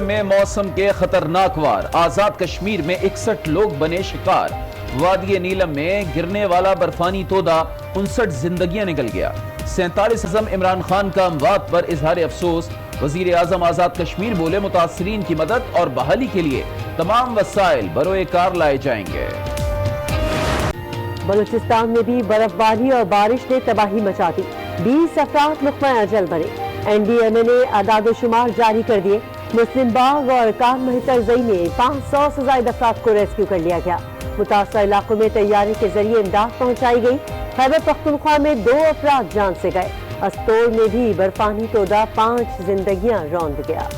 بھر میں موسم کے خطرناک وار، آزاد کشمیر میں 61 لوگ بنے شکار، وادی نیلم میں گرنے والا برفانی تودہ 59 زندگیاں نکل گیا۔ 47 اعظم عمران خان کا اموات پر اظہار افسوس، وزیر اعظم آزاد کشمیر بولے متاثرین کی مدد اور بحالی کے لیے تمام وسائل بروئے کار لائے جائیں گے۔ بلوچستان میں بھی برف باری اور بارش نے تباہی مچا دی، 20 افراد نقطۂ اجل بنے۔ این ڈی ایم اے نے اعداد و شمار جاری کر دیے، مسلم باغ اور کان مہتر زئی میں 500 سے زائد افراد کو ریسکیو کر لیا گیا۔ متاثرہ علاقوں میں طیارے کے ذریعے امداد پہنچائی گئی۔ خیبر پختونخوا میں 2 افراد جان سے گئے۔ استور میں بھی برفانی تودہ 5 زندگیاں روند گیا۔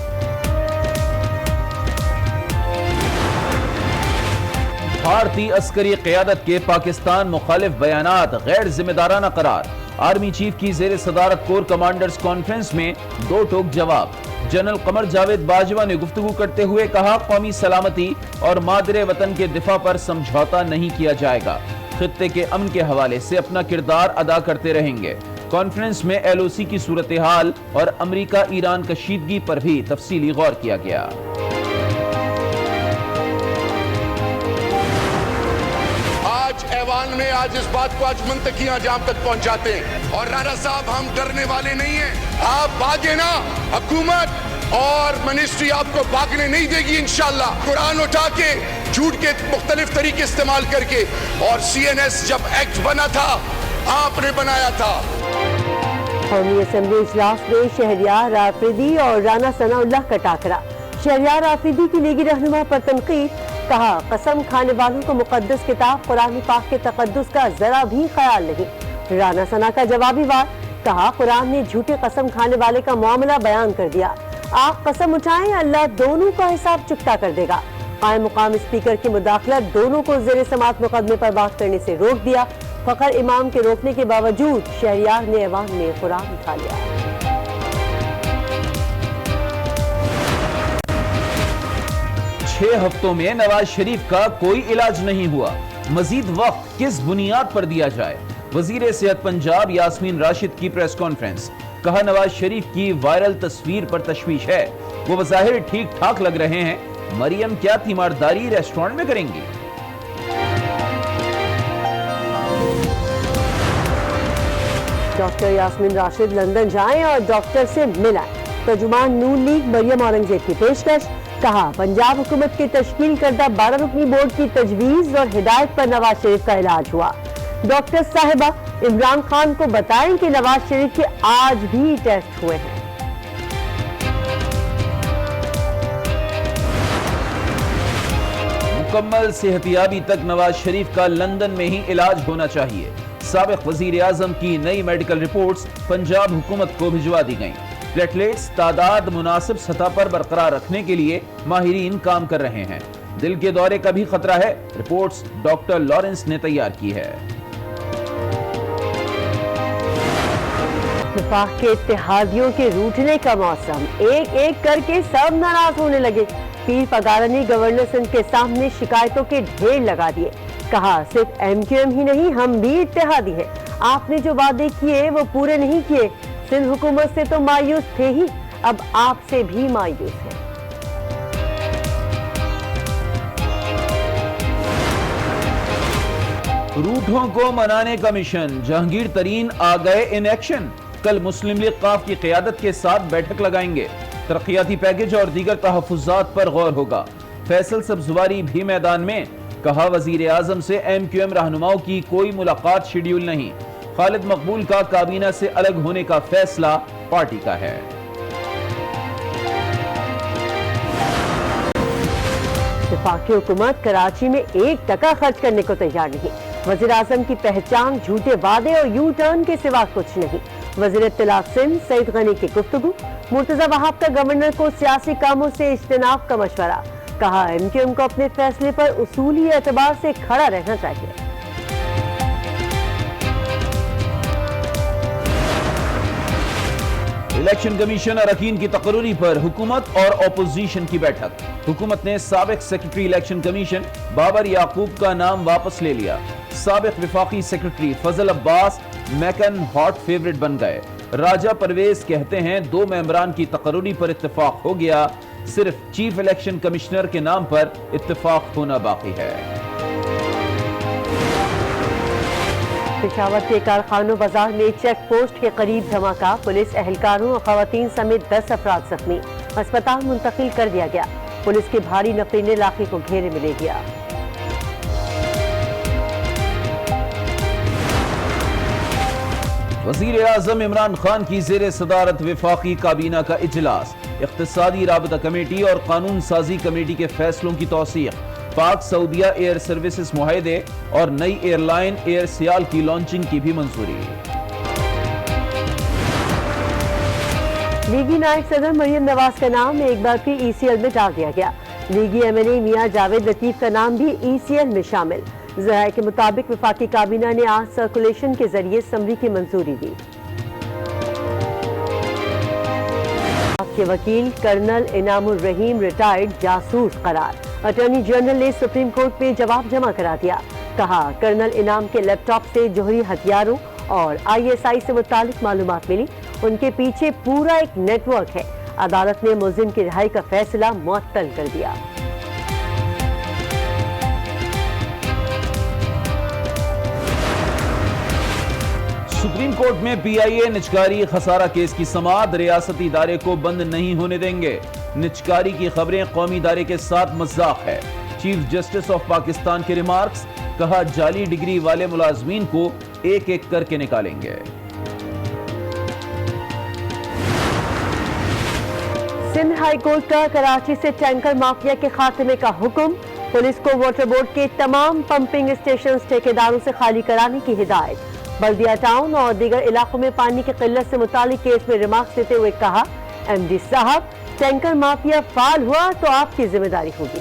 بھارتی عسکری قیادت کے پاکستان مخالف بیانات غیر ذمہ دارانہ قرار، آرمی چیف کی زیر صدارت کور کمانڈرز کانفرنس میں 2 ٹوک جواب۔ جنرل قمر جاوید باجوہ نے گفتگو کرتے ہوئے کہا، قومی سلامتی اور مادر وطن کے دفاع پر سمجھوتا نہیں کیا جائے گا، خطے کے امن کے حوالے سے اپنا کردار ادا کرتے رہیں گے۔ کانفرنس میں ایل او سی کی صورتحال اور امریکہ ایران کشیدگی پر بھی تفصیلی غور کیا گیا۔ ایوان میں آج اس بات کو منطقیاں جام تک پہنچاتے ہیں، اور رانا صاحب ہم ڈرنے والے نہیں ہیں، آپ بھاگے نا، حکومت اور منسٹری آپ کو بھاگنے نہیں دے گی انشاءاللہ۔ قرآن اٹھا کے جھوٹ کے مختلف طریقے استعمال کر کے، اور سی این ایس جب ایکٹ بنا تھا آپ نے بنایا تھا۔ قومی اسمبلی اجلاس میں شہریار آفریدی اور رانا ثناء اللہ کا ٹاکرا۔ شہریار آفریدی کی لیگی رہنما پر تنقید، کہا قسم کھانے والوں کو مقدس کتاب قرآن پاک کے تقدس کا ذرا بھی خیال نہیں۔ رانا ثناء کا جوابی وار، کہا قرآن نے جھوٹے قسم کھانے والے کا معاملہ بیان کر دیا، آپ قسم اٹھائیں اللہ دونوں کا حساب چکتا کر دے گا۔ قائم مقام اسپیکر کی مداخلت دونوں کو زیر سماعت مقدمے پر بات کرنے سے روک دیا۔ فخر امام کے روکنے کے باوجود شہریار نے ایوان میں قرآن اٹھا لیا۔ 6 ہفتوں میں نواز شریف کا کوئی علاج نہیں ہوا، مزید وقت کس بنیاد پر دیا جائے؟ وزیر صحت پنجاب یاسمین راشد کی پریس کانفرنس، کہا نواز شریف کی وائرل تصویر پر تشویش ہے، وہ بظاہر ٹھیک ٹھاک لگ رہے ہیں، مریم کیا تیمارداری ریسٹورنٹ میں کریں گی؟ ڈاکٹر یاسمین راشد لندن جائیں اور ڈاکٹر سے ملائیں، ترجمان نون لیگ مریم اورنگزیب کی پیشکش، کہا پنجاب حکومت کے تشکیل کردہ 12 رکنی بورڈ کی تجویز اور ہدایت پر نواز شریف کا علاج ہوا۔ ڈاکٹر صاحبہ عمران خان کو بتائیں کہ نواز شریف کے آج بھی ٹیسٹ ہوئے ہیں۔ مکمل صحتیابی تک نواز شریف کا لندن میں ہی علاج ہونا چاہیے۔ سابق وزیر اعظم کی نئی میڈیکل رپورٹس پنجاب حکومت کو بھجوا دی گئیں۔ پلیٹلیٹس تعداد مناسب سطح پر برقرار رکھنے کے لیے ماہرین کام کر رہے ہیں۔ دل کے دورے کا بھی خطرہ ہے، رپورٹس ڈاکٹر لارنس نے تیار کی ہے۔ وفاق کے اتحادیوں کے روٹنے کا موسم، ایک ایک کر کے سب ناراض ہونے لگے۔ پیر پگارا نے گورنر سندھ کے سامنے شکایتوں کے ڈھیر لگا دیے، کہا صرف ایم کیو ایم ہی نہیں، ہم بھی اتحادی ہیں، آپ نے جو وعدے کیے وہ پورے نہیں کیے، سندھ حکومت سے تو مایوس تھے ہی، اب آپ سے بھی مایوس ہیں۔ روٹھوں کو منانے کا مشن، جہانگیر ترین آ گئے ان ایکشن، کل مسلم لیگ قاف کی قیادت کے ساتھ بیٹھک لگائیں گے، ترقیاتی پیکج اور دیگر تحفظات پر غور ہوگا۔ فیصل سبزواری بھی میدان میں، کہا وزیر اعظم سے ایم کیو ایم رہنماؤں کی کوئی ملاقات شیڈیول نہیں، خالد مقبول کا کابینہ سے الگ ہونے کا فیصلہ پارٹی کا ہے۔ وفاقی حکومت کراچی میں 1 ٹکا خرچ کرنے کو تیار نہیں، وزیر اعظم کی پہچان جھوٹے وعدے اور یو ٹرن کے سوا کچھ نہیں۔ وزیر اطلاع سندھ سعید غنی کی گفتگو، مرتضی وہاب کا گورنر کو سیاسی کاموں سے اجتناب کا مشورہ، کہا ایم کیو ایم کو اپنے فیصلے پر اصولی اعتبار سے کھڑا رہنا چاہیے۔ الیکشن کمیشن اراکین کی تقرری پر حکومت اور اپوزیشن کی بیٹھک، حکومت نے سابق سیکرٹری الیکشن کمیشن بابر یعقوب کا نام واپس لے لیا، سابق وفاقی سیکرٹری فضل عباس میکن ہاٹ فیورٹ بن گئے، راجہ پرویز کہتے ہیں 2 ممبران کی تقرری پر اتفاق ہو گیا، صرف چیف الیکشن کمشنر کے نام پر اتفاق ہونا باقی ہے۔ پشاور کے کارخانوں بازار میں چیک پوسٹ کے قریب دھماکہ، پولیس اہلکاروں اور خواتین سمیت 10 افراد زخمی، ہسپتال منتقل کر دیا گیا۔ پولیس کے بھاری نفری نے علاقے کو گھیرے میں لے گیا۔ وزیر اعظم عمران خان کی زیر صدارت وفاقی کابینہ کا اجلاس، اقتصادی رابطہ کمیٹی اور قانون سازی کمیٹی کے فیصلوں کی توثیق، پاک سعودیہ ایئر سروسز معاہدے اور نئی ایئر لائن ایئر سیال کی لانچنگ کی بھی منظوری۔ لیگی نائب صدر مریم نواز کا نام ایک بار پھر ای سی ایل میں ڈال دیا گیا۔ لیگی ایم این اے میاں جاوید لطیف کا نام بھی ای سی ایل میں شامل۔ ذرائع کے مطابق وفاقی کابینہ نے آج سرکولیشن کے ذریعے سمری کی منظوری دی۔ کے وکیل کرنل انعام الرحیم ریٹائرڈ جاسوس قرار، اٹارنی جنرل نے سپریم کورٹ میں جواب جمع کرا دیا۔ کہا کرنل انعام کے لیپ ٹاپ سے جوہری ہتھیاروں اور آئی ایس آئی سے متعلق معلومات ملی، ان کے پیچھے پورا ایک نیٹ ورک ہے۔ عدالت نے ملزم کی رہائی کا فیصلہ معطل کر دیا۔ سپریم کورٹ میں پی آئی اے نجکاری خسارہ کیس کی سماعت، ریاستی ادارے کو بند نہیں ہونے دیں گے۔ نجکاری کی خبریں قومی ادارے کے ساتھ مذاق ہے، چیف جسٹس آف پاکستان کے ریمارکس، کہا جعلی ڈگری والے ملازمین کو ایک ایک کر کے نکالیں گے۔ سندھ ہائی کورٹ کا کراچی سے ٹینکر مافیا کے خاتمے کا حکم، پولیس کو واٹر بورڈ کے تمام پمپنگ اسٹیشنز ٹھیکیداروں سے خالی کرانے کی ہدایت۔ بلدیہ ٹاؤن اور دیگر علاقوں میں پانی کی قلت سے متعلق کیس میں ریمارکس دیتے ہوئے کہا، ایم ڈی صاحب ٹینکر مافیا فعال ہوا تو آپ کی ذمہ داری ہوگی۔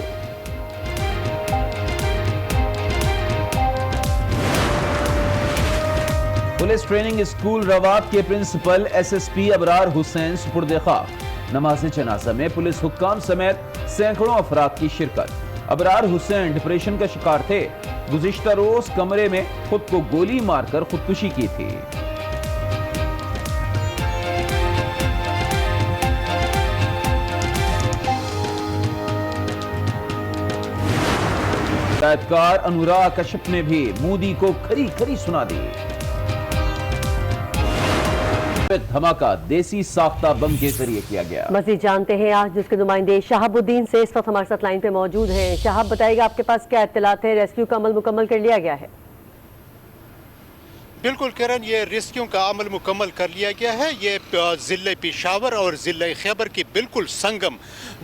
پولیس ٹریننگ اسکول روات کے پرنسپل ایس ایس پی ابرار حسین سپرد خاک، نماز جنازہ میں پولیس حکام سمیت سینکڑوں افراد کی شرکت۔ ابرار حسین ڈپریشن کا شکار تھے، گزشتہ روز کمرے میں خود کو گولی مار کر خودکشی کی تھی۔ ہدایتکار انوراگ کشپ نے بھی مودی کو کھری کھری سنا دی۔ دھماکہ دیسی ساختہ بم کے ذریعے کیا گیا۔ مزید جانتے ہیں آج جس کے نمائندے شہاب الدین سے اس وقت ہمارے ساتھ لائن پہ موجود ہیں۔ شہاب بتائے گا آپ کے پاس کیا اطلاعات ہے؟ ریسکیو کا عمل مکمل کر لیا گیا ہے؟ بالکل کرن، یہ ریسکیو کا عمل مکمل کر لیا گیا ہے۔ یہ ضلع پشاور اور ضلع خیبر کی بالکل سنگم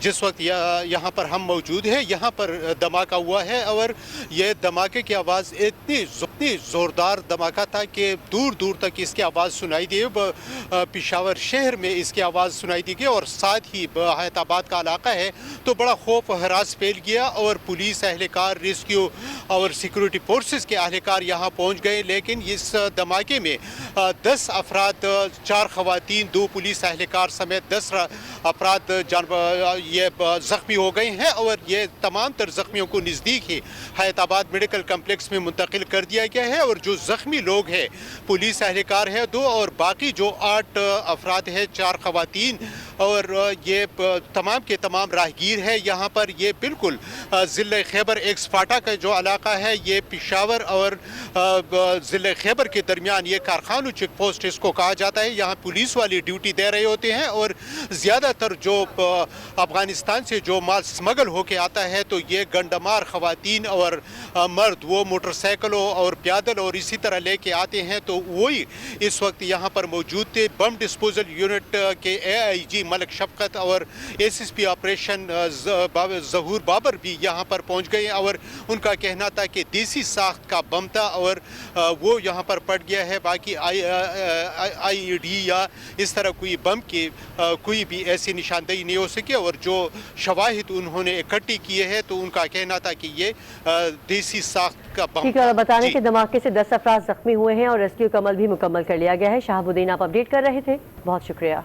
جس وقت یہاں پر ہم موجود ہیں، یہاں پر دھماکہ ہوا ہے، اور یہ دھماکے کی آواز اتنی زوردار دھماکہ تھا کہ دور دور تک اس کی آواز سنائی دی۔ پشاور شہر میں اس کی آواز سنائی دی گئی، اور ساتھ ہی حیات آباد کا علاقہ ہے تو بڑا خوف و ہراس پھیل گیا، اور پولیس اہلکار، ریسکیو اور سیکورٹی فورسز کے اہلکار یہاں پہنچ گئے، لیکن اس دھماکے میں 10 افراد، 4 خواتین، 2 پولیس اہلکار سمیت 10 افراد یہ زخمی ہو گئے ہیں، اور یہ تمام تر زخمیوں کو نزدیک ہی حیات آباد میڈیکل کمپلیکس میں منتقل کر دیا گیا ہے۔ اور جو زخمی لوگ ہیں، پولیس اہلکار ہے 2 اور باقی جو 8 افراد ہیں، 4 خواتین، اور یہ تمام کے تمام راہگیر ہے یہاں پر۔ یہ بالکل ضلع خیبر ایکس فاٹا کا جو علاقہ ہے، یہ پشاور اور ضلع خیبر کے درمیان یہ کارخانوں چیک پوسٹ اس کو کہا جاتا ہے۔ یہاں پولیس والی ڈیوٹی دے رہے ہوتے ہیں، اور زیادہ تر جو افغانستان سے جو مال سمگل ہو کے آتا ہے تو یہ گنڈمار خواتین اور مرد وہ موٹر سائیکلوں اور پیادل اور اسی طرح لے کے آتے ہیں، تو وہی اس وقت یہاں پر موجود تھے۔ بم ڈسپوزل یونٹ کے اے آئی جی ملک شفقت اور ایس ایس پی آپریشن ظہور بابر بھی یہاں پر پہنچ گئے، اور ان کا کہنا تھا کہ دیسی ساخت کا بم تھا اور وہ یہاں پر پڑ گیا ہے۔ باقی آئی ڈی یا اس طرح کوئی بم کی کوئی بھی ایسی نشاندہی نہیں ہو سکی، اور جو شواہد انہوں نے اکٹھی کیے ہیں تو ان کا کہنا تھا کہ یہ دیسی ساخت کا بم تھا۔ بتانے کہ دھماکے سے 10 افراد زخمی ہوئے ہیں اور ریسکیو کا عمل بھی مکمل کر لیا گیا ہے۔ شہاب الدین آپ اپڈیٹ کر رہے تھے، بہت شکریہ۔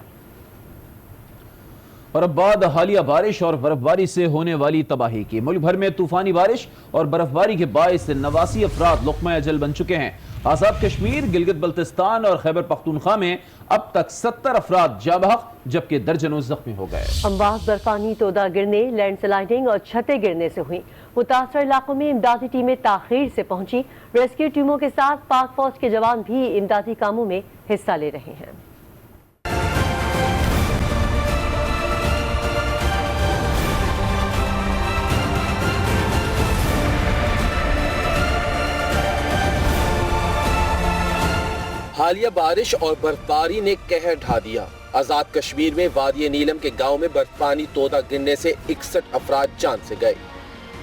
اور اب بعد حالیہ بارش اور برف باری سے ہونے والی تباہی کی۔ ملک بھر میں طوفانی بارش اور برف باری کے باعث 89 افراد لقمہ اجل بن چکے ہیں۔ آزاد کشمیر، گلگت بلتستان اور خیبر پختونخوا میں اب تک 70 افراد جاں بحق جبکہ درجنوں زخمی ہو گئے۔ امواج برفانی تودہ گرنے، لینڈ سلائڈنگ اور چھتیں گرنے سے ہوئیں۔ متاثرہ علاقوں میں امدادی ٹیمیں تاخیر سے پہنچی۔ ریسکیو ٹیموں کے ساتھ پاک فوج کے جوان بھی امدادی کاموں میں حصہ لے رہے ہیں۔ حالیہ بارش اور برفباری نے قہر ڈھا دیا۔ آزاد کشمیر میں وادی نیلم کے گاؤں میں برفانی تودہ گرنے سے 61 افراد جان سے گئے۔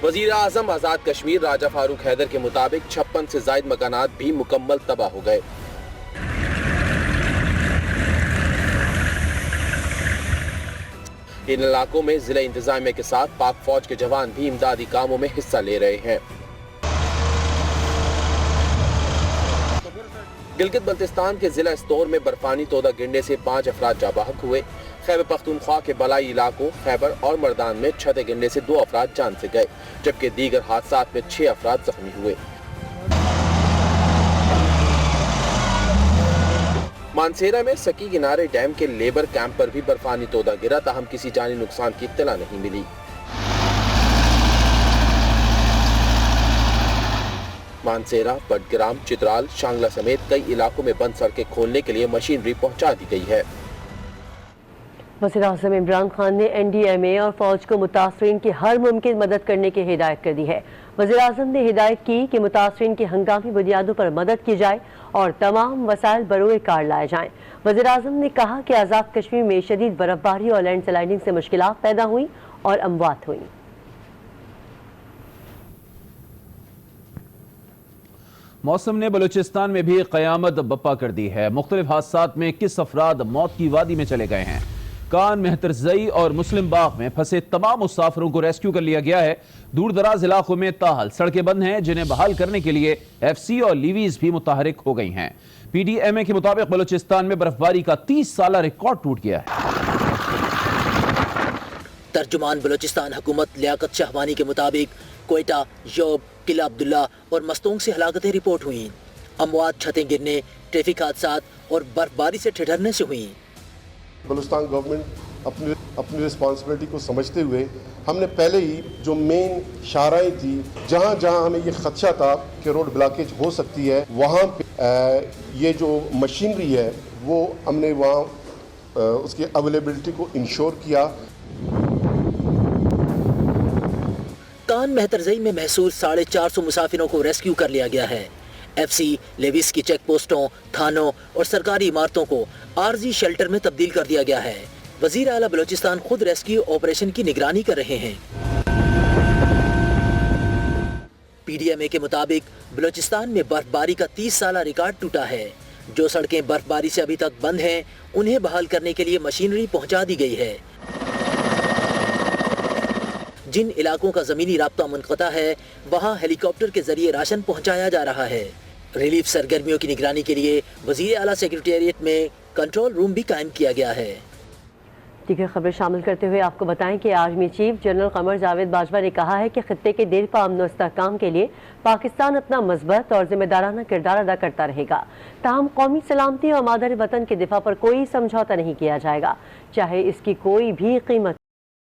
وزیر اعظم آزاد کشمیر راجہ فاروق حیدر کے مطابق 56 سے زائد مکانات بھی مکمل تباہ ہو گئے۔ ان علاقوں میں ضلع انتظامیہ کے ساتھ پاک فوج کے جوان بھی امدادی کاموں میں حصہ لے رہے ہیں۔ گلگت بلتستان کے ضلع استور میں برفانی تودہ گرنے سے 5 افراد جاں بحق ہوئے۔ خیبر پختونخوا کے بالائی علاقوں خیبر اور مردان میں چھتیں گرنے سے 2 افراد جان سے گئے جبکہ دیگر حادثات میں 6 افراد زخمی ہوئے۔ مانسیرا میں سکی کنارے ڈیم کے لیبر کیمپ پر بھی برفانی تودہ گرا، تاہم کسی جانی نقصان کی اطلاع نہیں ملی۔ مانسیرا، بٹگرام، چترال، شانگلہ سمیت کئی علاقوں میں بند سڑکیں کھولنے کے لیے مشینری پہنچا دی گئی ہے۔ وزیر اعظم عمران خان نے این ڈی ایم اے اور فوج کو متاثرین کی ہر ممکن مدد کرنے کی ہدایت کر دی ہے۔ وزیر اعظم نے ہدایت کی کہ متاثرین کی ہنگامی بنیادوں پر مدد کی جائے اور تمام وسائل بروئے کار لائے جائیں۔ وزیر اعظم نے کہا کہ آزاد کشمیر میں شدید برفباری اور لینڈ سلائڈنگ سے مشکلات پیدا ہوئیں اور اموات ہوئیں۔ موسم نے بلوچستان میں بھی قیامت بپا کر دی ہے۔ مختلف حادثات میں 21 افراد موت کی وادی میں چلے گئے ہیں۔ کان، مہترزئی اور مسلم باغ میں پھنسے تمام مسافروں کو ریسکیو کر لیا گیا ہے۔ دور دراز علاقوں میں تاحال سڑکیں بند ہیں جنہیں بحال کرنے کے لیے ایف سی اور لیویز بھی متحرک ہو گئی ہیں۔ پی ڈی ایم اے کے مطابق بلوچستان میں برفباری کا 30 سالہ ریکارڈ ٹوٹ گیا ہے۔ ترجمان بلوچستان حکومت لیاقت شہوانی کے مطابق کوئٹہ، یوب، قلعہ عبداللہ اور مستونگ سے ہلاکتیں رپورٹ ہوئیں۔ اموات چھتیں گرنے، ٹریفک حادثات اور برفباری سے ٹھٹھرنے سے ہوئیں۔ بلوچستان گورنمنٹ اپنی رسپانسبلٹی کو سمجھتے ہوئے ہم نے پہلے ہی جو مین شاہراہیں تھی جہاں جہاں ہمیں یہ خدشہ تھا کہ روڈ بلاکیج ہو سکتی ہے، وہاں پہ یہ جو مشینری ہے وہ ہم نے وہاں اس کی اویلیبلٹی کو انشور کیا۔ کان مہترزئی میں محصور 450 مسافروں کو ریسکیو کر لیا گیا ہے۔ ایف سی، لیویز کی چیک پوسٹوں، تھانوں اور سرکاری عمارتوں کو عارضی شیلٹر میں تبدیل کر دیا گیا ہے۔ وزیر اعلیٰ بلوچستان خود ریسکیو آپریشن کی نگرانی کر رہے ہیں۔ پی ڈی ایم اے کے مطابق بلوچستان میں برفباری کا 30 سالہ ریکارڈ ٹوٹا ہے۔ جو سڑکیں برفباری سے ابھی تک بند ہیں انہیں بحال کرنے کے لیے مشینری پہنچا دی گئی ہے۔ جن علاقوں کا زمینی رابطہ منقطع ہے وہاں ہیلی کاپٹر کے ذریعے راشن پہنچایا جا رہا ہے۔ ریلیف سرگرمیوں کی نگرانی کے لیے وزیر اعلیٰ سیکریٹریٹ میں کنٹرول روم بھی قائم کیا گیا ہے۔ دیگر خبر شامل کرتے ہوئے آپ کو بتائیں کہ army chief general Qamar Javed Bajwa نے کہا ہے کہ خطے کے دیرپا امن و استحکام کے لیے پاکستان اپنا مثبت اور ذمہ دارانہ کردار ادا کرتا رہے گا، تاہم قومی سلامتی اور مادر وطن کے دفاع پر کوئی سمجھوتہ نہیں کیا جائے گا، چاہے اس کی کوئی بھی قیمت